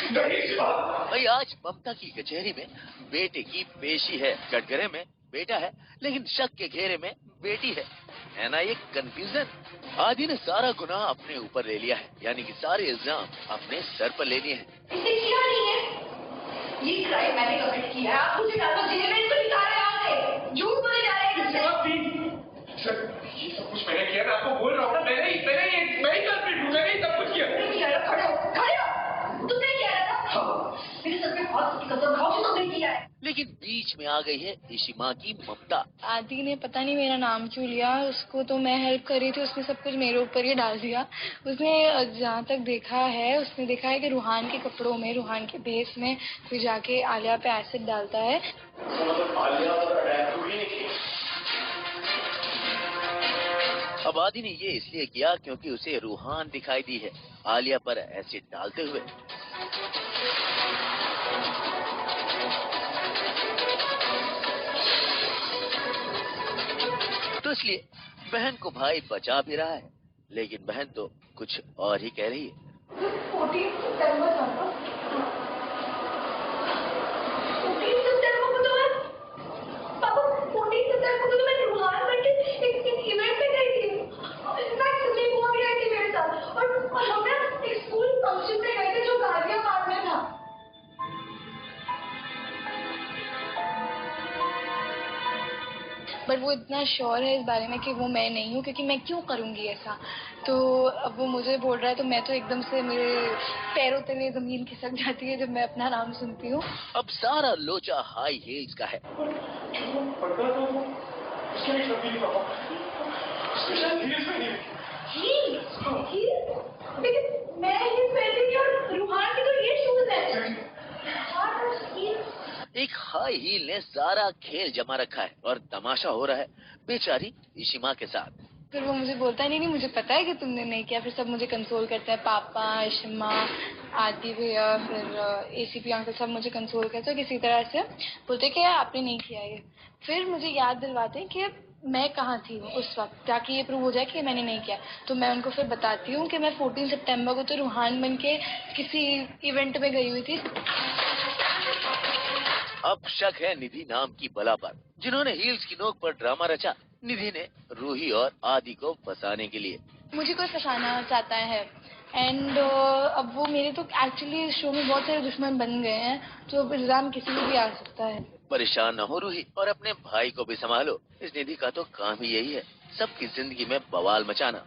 भाई आज ममता की कचहरी में बेटे की पेशी है। कटघरे में बेटा है लेकिन शक के घेरे में बेटी है ना ये कंफ्यूजन। आदि ने सारा गुनाह अपने ऊपर ले लिया है, यानी कि सारे इल्जाम अपने सर पर ले लिए हैं। इसने किया नहीं है, ये क्राइम मैंने कमिट किया है। आप मुझे डालो जेल में, इसको निकालो यहाँ से। झूठ बोले जा रहे हैं। सर, ये सब कुछ मैंने किया, मैं आपको बोल रहा हूँ ना, मैंने ही कल्प्रिट हूँ, मैंने ही सब कुछ किया। खड़े हो, तुमने किया है ना? हाँ। मेरे सर पे हाथ की कसम खाओ कि तुमने किया है। लेकिन बीच में आ गई है इशिमा की ममता। आदि ने पता नहीं मेरा नाम क्यों लिया, उसको तो मैं हेल्प कर रही थी, उसने सब कुछ मेरे ऊपर ही डाल दिया। उसने जहाँ तक देखा है, उसने देखा है कि रूहान के कपड़ों में, रूहान के भेस में कोई जाके आलिया पे एसिड डालता है। अब आदि ने ये इसलिए किया क्योंकि उसे रूहान दिखाई दी है आलिया पर एसिड डालते हुए। तो इसलिए बहन को भाई बचा भी रहा है, लेकिन बहन तो कुछ और ही कह रही है। 14 सितंबर था ना? 14 सितंबर को तो मैं, पापा 14 सितंबर को तो मैं रूहान बन के एक इवेंट में गई थी। इनफैक्ट सुनी बुआ भी आई थी मेरे साथ, और हम ना एक स्कूल फंक्शन में गए थे जो गाजिया पार्क में था। बट वो इतना श्योर है इस बारे में कि वो मैं नहीं हूँ, क्योंकि मैं क्यों करूँगी ऐसा। तो अब वो मुझे बोल रहा है तो मैं तो एकदम से मेरे पैरों तले जमीन खिसक जाती है जब मैं अपना नाम सुनती हूँ। अब सारा लोचा हाई हील्स का है। लेकिन मैं ही पहले की और रूहान की तो ये शूज है। एक हाई हील ने सारा खेल जमा रखा है और तमाशा हो रहा है बेचारी इशिमा के साथ। फिर वो मुझे बोलता है नहीं मुझे पता है कि तुमने नहीं किया। फिर सब मुझे कंसोल करते हैं, पापा, इशिमा, आदि भैया, फिर एसीपी अंकल, सब मुझे कंसोल करते हैं किसी तरह से, बोलते कि आपने नहीं किया ये। फिर मुझे याद दिलवाते हैं कि मैं कहाँ थी उस वक्त, ताकि ये प्रूव हो जाए कि मैंने नहीं किया। तो मैं उनको फिर बताती हूँ कि मैं 14 सितंबर को तो रूहान बन के किसी इवेंट में गई हुई थी। अब शक है निधि नाम की बला पर, जिन्होंने हील्स की नोक पर ड्रामा रचा। निधि ने रूही और आदि को फंसाने के लिए। मुझे कोई फंसाना चाहता है एंड अब वो मेरे तो एक्चुअली शो में बहुत सारे दुश्मन बन गए हैं, तो अब इल्जाम किसी को भी आ सकता है। परेशान न हो रूही, और अपने भाई को भी संभालो। इस निधि का तो काम ही यही है, सबकी जिंदगी में बवाल मचाना।